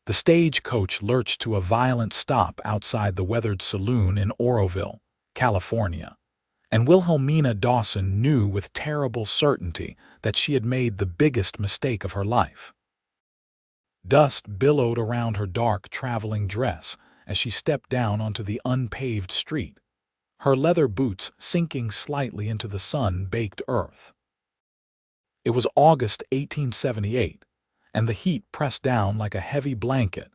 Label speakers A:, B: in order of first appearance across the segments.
A: The stagecoach lurched to a violent stop outside the weathered saloon in Oroville, California, and Wilhelmina Dawson knew with terrible certainty that she had made the biggest mistake of her life. Dust billowed around her dark traveling dress as she stepped down onto the unpaved street, her leather boots sinking slightly into the sun-baked earth. It was August 1878, and the heat pressed down like a heavy blanket,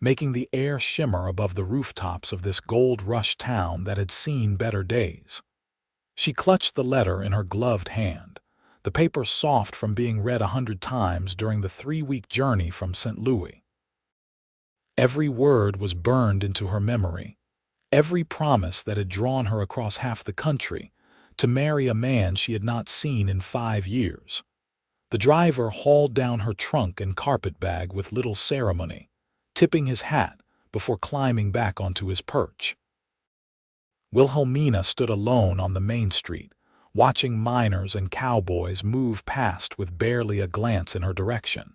A: making the air shimmer above the rooftops of this gold-rush town that had seen better days. She clutched the letter in her gloved hand, the paper soft from being read 100 times during the 3-week journey from St. Louis. Every word was burned into her memory, every promise that had drawn her across half the country to marry a man she had not seen in 5 years. The driver hauled down her trunk and carpet bag with little ceremony, tipping his hat before climbing back onto his perch. Wilhelmina stood alone on the main street, watching miners and cowboys move past with barely a glance in her direction.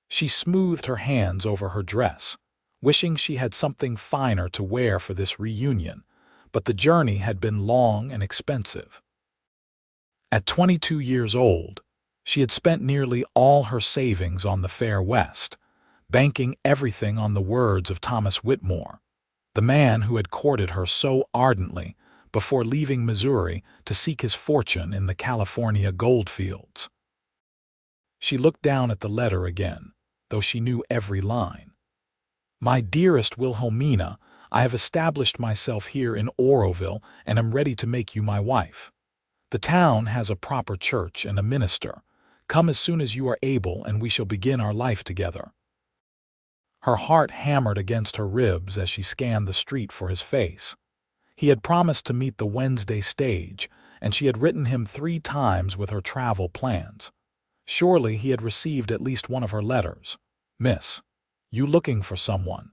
A: She smoothed her hands over her dress, wishing she had something finer to wear for this reunion, but the journey had been long and expensive. At 22 years old, she had spent nearly all her savings on the fare west, banking everything on the words of Thomas Whitmore, the man who had courted her so ardently before leaving Missouri to seek his fortune in the California goldfields. She looked down at the letter again, though she knew every line. "My dearest Wilhelmina, I have established myself here in Oroville and am ready to make you my wife. The town has a proper church and a minister. Come as soon as you are able and we shall begin our life together." Her heart hammered against her ribs as she scanned the street for his face. He had promised to meet the Wednesday stage, and she had written him 3 times with her travel plans. Surely he had received at least one of her letters. "Miss, you looking for someone?"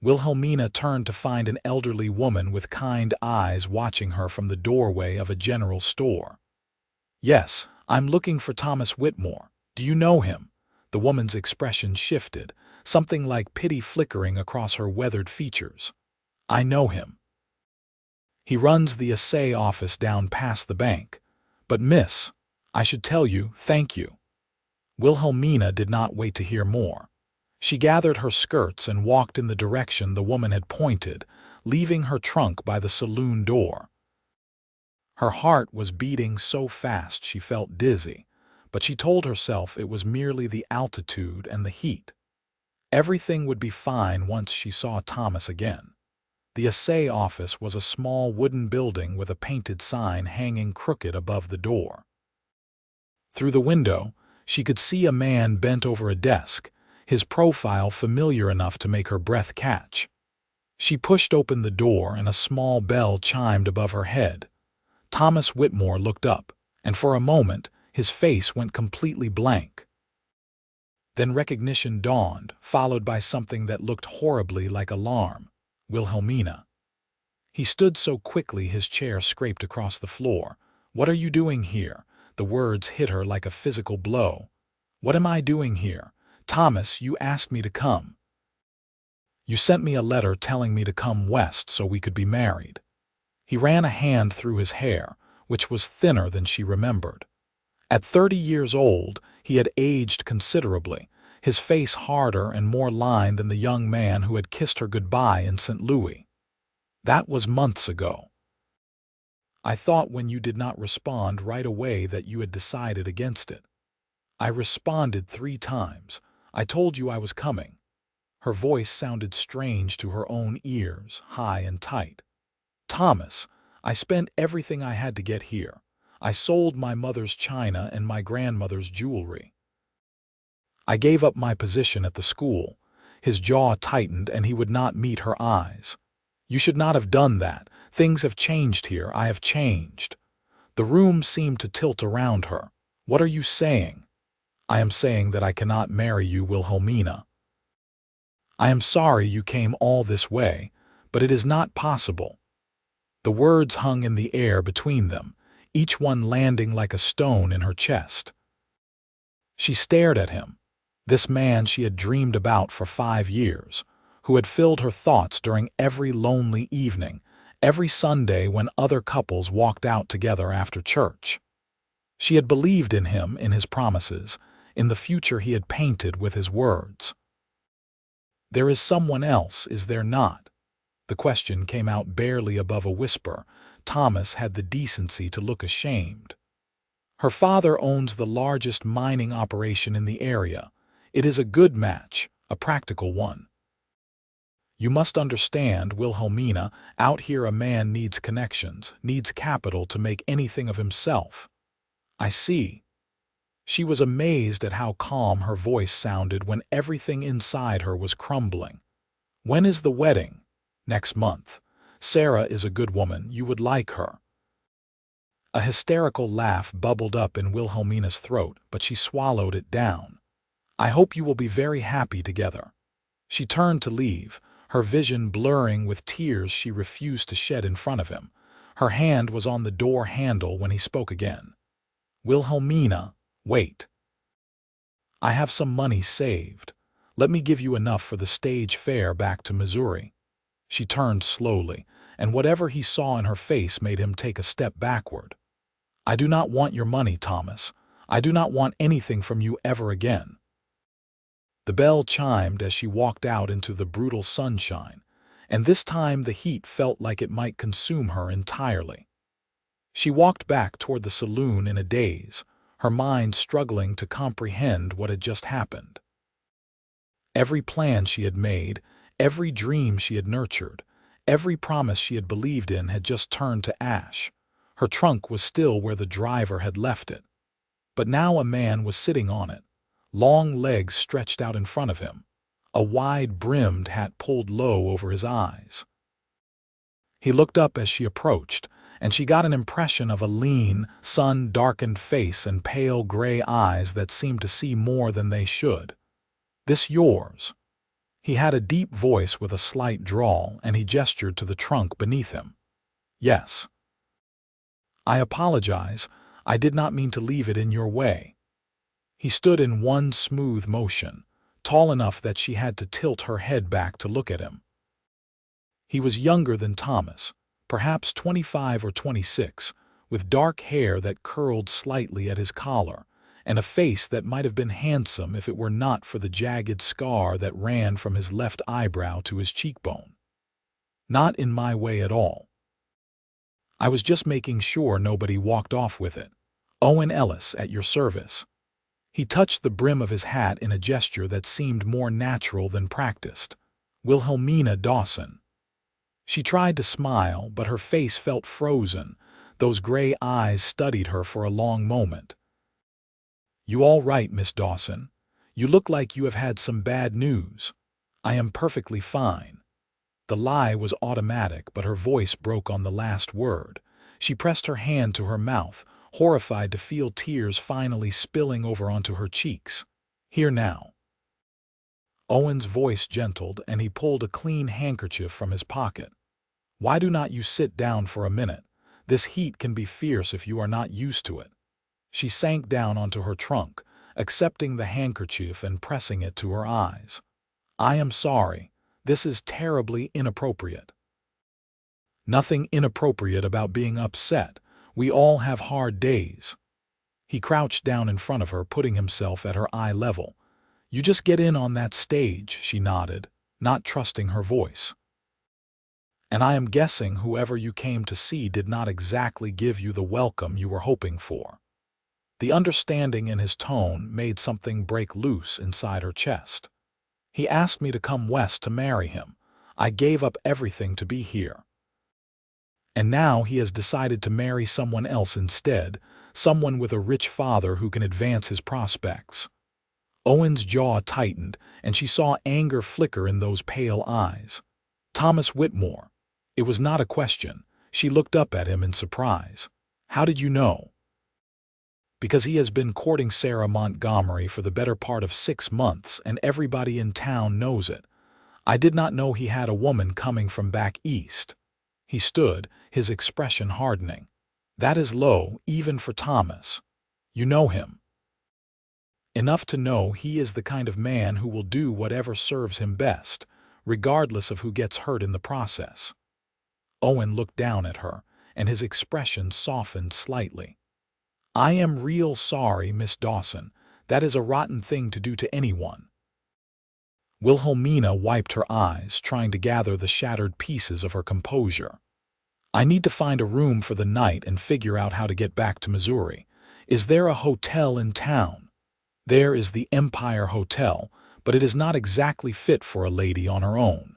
A: Wilhelmina turned to find an elderly woman with kind eyes watching her from the doorway of a general store. "Yes, I'm looking for Thomas Whitmore. Do you know him?" The woman's expression shifted, something like pity flickering across her weathered features. "I know him. He runs the assay office down past the bank. But miss, I should tell you, thank you." Wilhelmina did not wait to hear more. She gathered her skirts and walked in the direction the woman had pointed, leaving her trunk by the saloon door. Her heart was beating so fast she felt dizzy, but she told herself it was merely the altitude and the heat. Everything would be fine once she saw Thomas again. The assay office was a small wooden building with a painted sign hanging crooked above the door. Through the window, she could see a man bent over a desk, his profile familiar enough to make her breath catch. She pushed open the door and a small bell chimed above her head. Thomas Whitmore looked up, and for a moment, his face went completely blank. Then recognition dawned, followed by something that looked horribly like alarm. "Wilhelmina." He stood so quickly his chair scraped across the floor. "What are you doing here?" The words hit her like a physical blow. "What am I doing here? Thomas, you asked me to come. You sent me a letter telling me to come west so we could be married." He ran a hand through his hair, which was thinner than she remembered. At 30 years old, he had aged considerably, his face harder and more lined than the young man who had kissed her goodbye in St. Louis. "That was months ago. I thought when you did not respond right away that you had decided against it. I responded 3 times. I told you I was coming." Her voice sounded strange to her own ears, high and tight. "Thomas, I spent everything I had to get here. I sold my mother's china and my grandmother's jewelry. I gave up my position at the school." His jaw tightened and he would not meet her eyes. "You should not have done that. Things have changed here. I have changed." The room seemed to tilt around her. "What are you saying?" "I am saying that I cannot marry you, Wilhelmina. I am sorry you came all this way, but it is not possible." The words hung in the air between them, each one landing like a stone in her chest. She stared at him. This man she had dreamed about for 5 years, who had filled her thoughts during every lonely evening, every Sunday when other couples walked out together after church. She had believed in him, in his promises, in the future he had painted with his words. "There is someone else, is there not?" The question came out barely above a whisper. Thomas had the decency to look ashamed. "Her father owns the largest mining operation in the area. It is a good match, a practical one. You must understand, Wilhelmina, out here a man needs connections, needs capital to make anything of himself." "I see." She was amazed at how calm her voice sounded when everything inside her was crumbling. "When is the wedding?" "Next month. Sarah is a good woman. You would like her." A hysterical laugh bubbled up in Wilhelmina's throat, but she swallowed it down. "I hope you will be very happy together." She turned to leave, her vision blurring with tears she refused to shed in front of him. Her hand was on the door handle when he spoke again. "Wilhelmina, wait. I have some money saved. Let me give you enough for the stage fare back to Missouri." She turned slowly, and whatever he saw in her face made him take a step backward. "I do not want your money, Thomas. I do not want anything from you ever again." The bell chimed as she walked out into the brutal sunshine, and this time the heat felt like it might consume her entirely. She walked back toward the saloon in a daze, her mind struggling to comprehend what had just happened. Every plan she had made, every dream she had nurtured, every promise she had believed in had just turned to ash. Her trunk was still where the driver had left it. But now a man was sitting on it, long legs stretched out in front of him, a wide-brimmed hat pulled low over his eyes. He looked up as she approached, and she got an impression of a lean, sun-darkened face and pale gray eyes that seemed to see more than they should. "This yours?" He had a deep voice with a slight drawl, and he gestured to the trunk beneath him. "Yes." "I apologize. I did not mean to leave it in your way." He stood in one smooth motion, tall enough that she had to tilt her head back to look at him. He was younger than Thomas, perhaps 25 or 26, with dark hair that curled slightly at his collar, and a face that might have been handsome if it were not for the jagged scar that ran from his left eyebrow to his cheekbone. "Not in my way at all. I was just making sure nobody walked off with it. Owen Ellis, at your service." He touched the brim of his hat in a gesture that seemed more natural than practiced. "Wilhelmina Dawson." She tried to smile, but her face felt frozen. Those gray eyes studied her for a long moment. "You all right, Miss Dawson? You look like you have had some bad news." "I am perfectly fine." The lie was automatic, but her voice broke on the last word. She pressed her hand to her mouth, horrified to feel tears finally spilling over onto her cheeks. "Here now." Owen's voice gentled, and he pulled a clean handkerchief from his pocket. "Why do not you sit down for a minute? This heat can be fierce if you are not used to it." She sank down onto her trunk, accepting the handkerchief and pressing it to her eyes. "I am sorry. This is terribly inappropriate." "Nothing inappropriate about being upset. We all have hard days." He crouched down in front of her, putting himself at her eye level. "You just get in on that stage," she nodded, not trusting her voice. "And I am guessing whoever you came to see did not exactly give you the welcome you were hoping for." The understanding in his tone made something break loose inside her chest. "He asked me to come west to marry him. I gave up everything to be here. And now he has decided to marry someone else instead, someone with a rich father who can advance his prospects." Owen's jaw tightened, and she saw anger flicker in those pale eyes. "Thomas Whitmore." It was not a question. She looked up at him in surprise. "How did you know?" "Because he has been courting Sarah Montgomery for the better part of 6 months, and everybody in town knows it. I did not know he had a woman coming from back east." He stood, his expression hardening. "That is low, even for Thomas. You know him." enough to know he is the kind of man who will do whatever serves him best, regardless of who gets hurt in the process. Owen looked down at her, and his expression softened slightly. "I am real sorry, Miss Dawson. That is a rotten thing to do to anyone." Wilhelmina wiped her eyes, trying to gather the shattered pieces of her composure. "I need to find a room for the night and figure out how to get back to Missouri. Is there a hotel in town?" "There is the Empire Hotel, but it is not exactly fit for a lady on her own.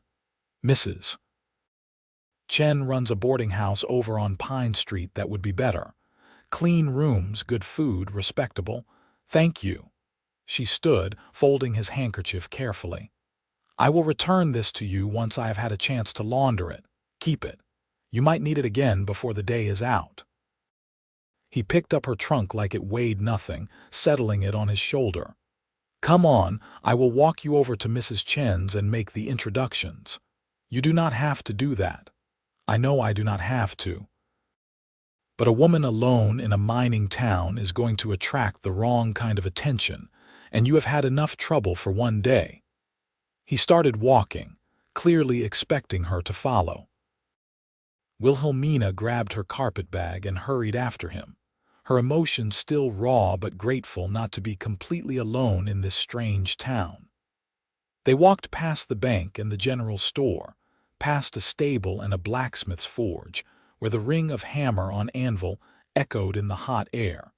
A: Mrs. Chen runs a boarding house over on Pine Street that would be better. Clean rooms, good food, respectable. Thank you." She stood, folding his handkerchief carefully. "I will return this to you once I have had a chance to launder it. Keep it. You might need it again before the day is out." He picked up her trunk like it weighed nothing, settling it on his shoulder. "Come on, I will walk you over to Mrs. Chen's and make the introductions. You do not have to do that. I know I do not have to. But a woman alone in a mining town is going to attract the wrong kind of attention, and you have had enough trouble for one day." He started walking, clearly expecting her to follow. Wilhelmina grabbed her carpetbag and hurried after him, her emotions still raw but grateful not to be completely alone in this strange town. They walked past the bank and the general store, past a stable and a blacksmith's forge, where the ring of hammer on anvil echoed in the hot air.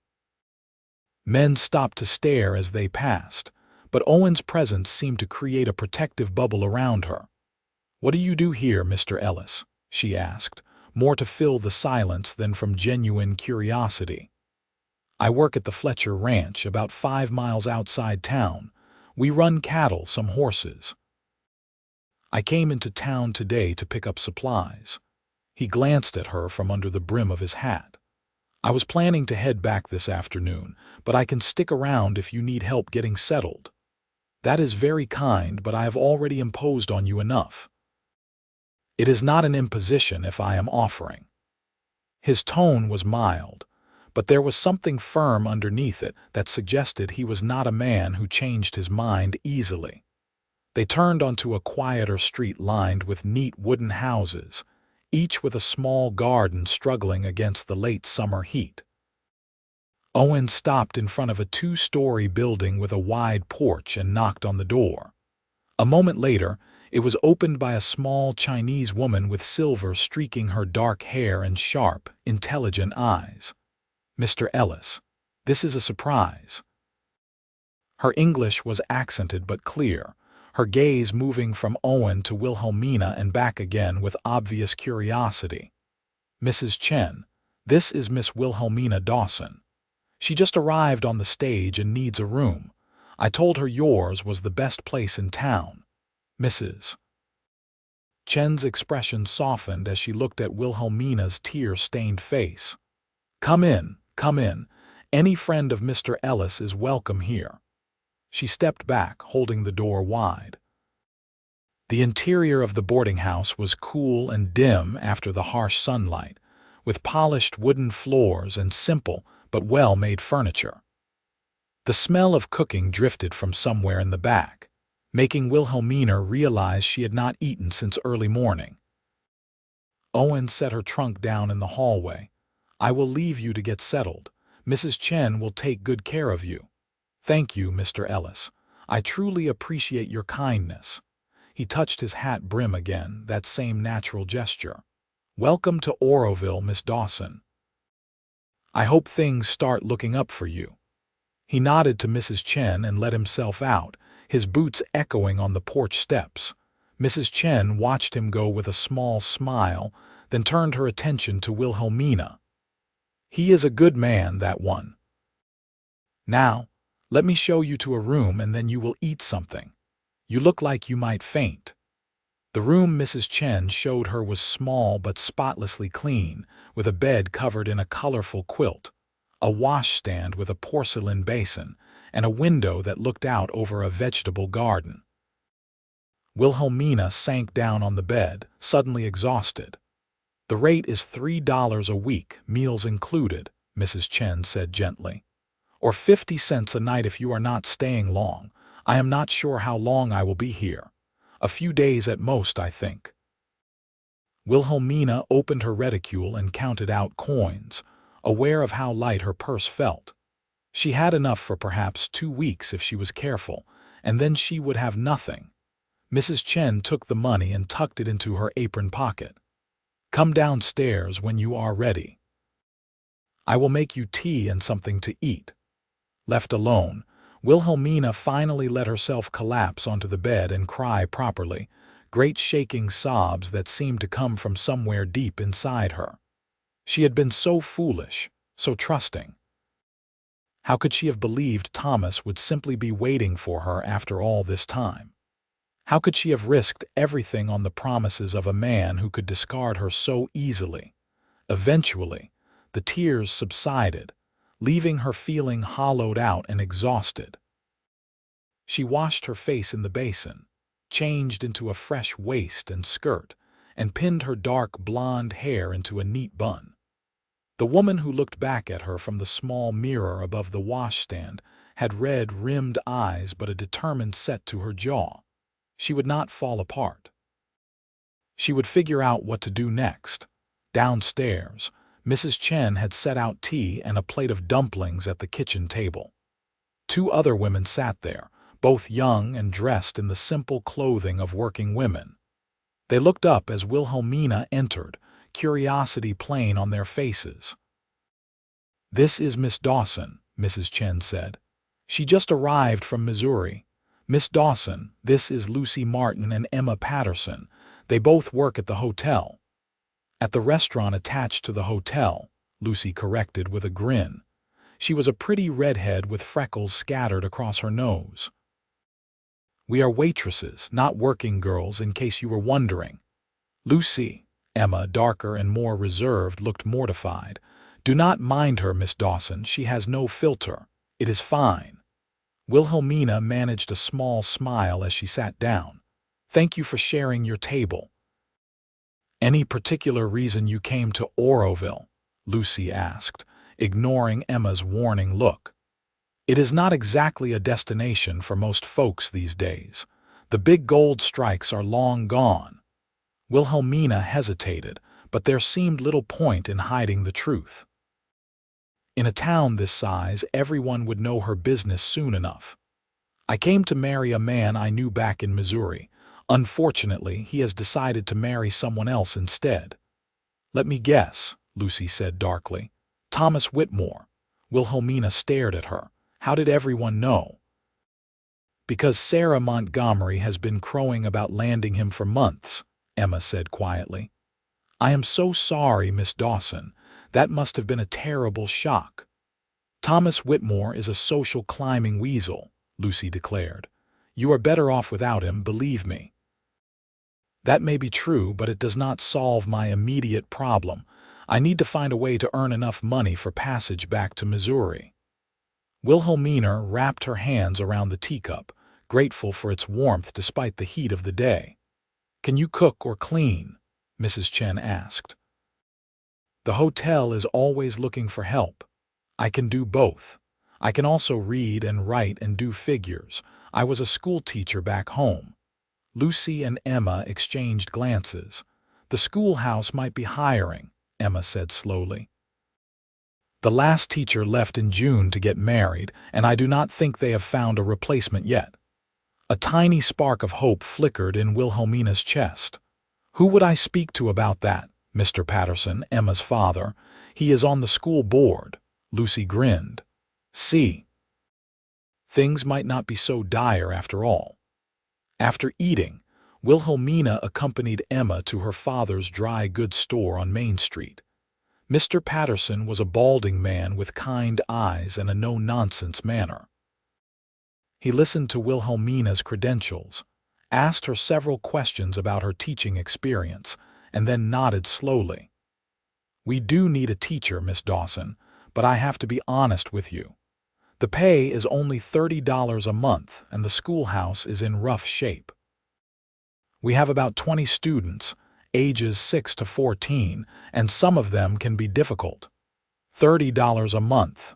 A: Men stopped to stare as they passed, but Owen's presence seemed to create a protective bubble around her. "What do you do here, Mr. Ellis?" she asked, more to fill the silence than from genuine curiosity. "I work at the Fletcher Ranch, about 5 miles outside town. We run cattle, some horses. I came into town today to pick up supplies." He glanced at her from under the brim of his hat. "I was planning to head back this afternoon, but I can stick around if you need help getting settled." "That is very kind, but I have already imposed on you enough." "It is not an imposition if I am offering." His tone was mild, but there was something firm underneath it that suggested he was not a man who changed his mind easily. They turned onto a quieter street lined with neat wooden houses, each with a small garden struggling against the late summer heat. Owen stopped in front of a 2-story building with a wide porch and knocked on the door. A moment later, it was opened by a small Chinese woman with silver streaking her dark hair and sharp, intelligent eyes. "Mr. Ellis, this is a surprise." Her English was accented but clear, her gaze moving from Owen to Wilhelmina and back again with obvious curiosity. "Mrs. Chen, this is Miss Wilhelmina Dawson. She just arrived on the stage and needs a room. I told her yours was the best place in town." Mrs. Chen's expression softened as she looked at Wilhelmina's tear-stained face. Come in, come in. Any friend of Mr. Ellis is welcome here." She stepped back, holding the door wide. The interior of the boarding house was cool and dim after the harsh sunlight, with polished wooden floors and simple but well-made furniture. The smell of cooking drifted from somewhere in the back, making Wilhelmina realize she had not eaten since early morning. Owen set her trunk down in the hallway. "I will leave you to get settled. Mrs. Chen will take good care of you." "Thank you, Mr. Ellis. I truly appreciate your kindness." He touched his hat brim again, that same natural gesture. "Welcome to Oroville, Miss Dawson. I hope things start looking up for you." He nodded to Mrs. Chen and let himself out, his boots echoing on the porch steps. Mrs. Chen watched him go with a small smile, then turned her attention to Wilhelmina. "He is a good man, that one. Now, let me show you to a room and then you will eat something. You look like you might faint." The room Mrs. Chen showed her was small but spotlessly clean, with a bed covered in a colorful quilt, a washstand with a porcelain basin, and a window that looked out over a vegetable garden. Wilhelmina sank down on the bed, suddenly exhausted. "The rate is $3 a week, meals included," Mrs. Chen said gently. or 50 cents a night if you are not staying long. I am not sure how long I will be here. A few days at most, I think." Wilhelmina opened her reticule and counted out coins, aware of how light her purse felt. She had enough for perhaps 2 weeks if she was careful, and then she would have nothing. Mrs. Chen took the money and tucked it into her apron pocket. "Come downstairs when you are ready. I will make you tea and something to eat." Left alone, Wilhelmina finally let herself collapse onto the bed and cry properly, great shaking sobs that seemed to come from somewhere deep inside her. She had been so foolish, so trusting. How could she have believed Thomas would simply be waiting for her after all this time? How could she have risked everything on the promises of a man who could discard her so easily? Eventually, the tears subsided, leaving her feeling hollowed out and exhausted. She washed her face in the basin, changed into a fresh waist and skirt, and pinned her dark blonde hair into a neat bun. The woman who looked back at her from the small mirror above the washstand had red-rimmed eyes but a determined set to her jaw. She would not fall apart. She would figure out what to do next. Downstairs, Mrs. Chen had set out tea and a plate of dumplings at the kitchen table. 2 other women sat there, both young and dressed in the simple clothing of working women. They looked up as Wilhelmina entered, curiosity plain on their faces. "This is Miss Dawson," Mrs. Chen said. "She just arrived from Missouri. Miss Dawson, this is Lucy Martin and Emma Patterson. They both work at the hotel." "At the restaurant attached to the hotel," Lucy corrected with a grin. She was a pretty redhead with freckles scattered across her nose. "We are waitresses, not working girls, in case you were wondering." Lucy, Emma, darker and more reserved, looked mortified. "Do not mind her, Miss Dawson. She has no filter. It is fine." Wilhelmina managed a small smile as she sat down. "Thank you for sharing your table." "Any particular reason you came to Oroville?" Lucy asked, ignoring Emma's warning look. "It is not exactly a destination for most folks these days. The big gold strikes are long gone." Wilhelmina hesitated, but there seemed little point in hiding the truth. In a town this size, everyone would know her business soon enough. "I came to marry a man I knew back in Missouri. Unfortunately, he has decided to marry someone else instead." "Let me guess," Lucy said darkly. "Thomas Whitmore." Wilhelmina stared at her. "How did everyone know?" "Because Sarah Montgomery has been crowing about landing him for months," Emma said quietly. "I am so sorry, Miss Dawson. That must have been a terrible shock." "Thomas Whitmore is a social climbing weasel," Lucy declared. "You are better off without him, believe me." "That may be true, but it does not solve my immediate problem. I need to find a way to earn enough money for passage back to Missouri." Wilhelmina wrapped her hands around the teacup, grateful for its warmth despite the heat of the day. "Can you cook or clean?" Mrs. Chen asked. "The hotel is always looking for help. I can do both. I can also read and write and do figures. I was a school teacher back home." Lucy and Emma exchanged glances. "The schoolhouse might be hiring," Emma said slowly. "The last teacher left in June to get married, and I do not think they have found a replacement yet." A tiny spark of hope flickered in Wilhelmina's chest. "Who would I speak to about that?" "Mr. Patterson, Emma's father. He is on the school board." Lucy grinned. "See, things might not be so dire after all." After eating, Wilhelmina accompanied Emma to her father's dry goods store on Main Street. Mr. Patterson was a balding man with kind eyes and a no-nonsense manner. He listened to Wilhelmina's credentials, asked her several questions about her teaching experience, and then nodded slowly. "We do need a teacher, Miss Dawson, but I have to be honest with you. The pay is only $30 a month, and the schoolhouse is in rough shape. We have about 20 students, ages 6 to 14, and some of them can be difficult. $30 a month,"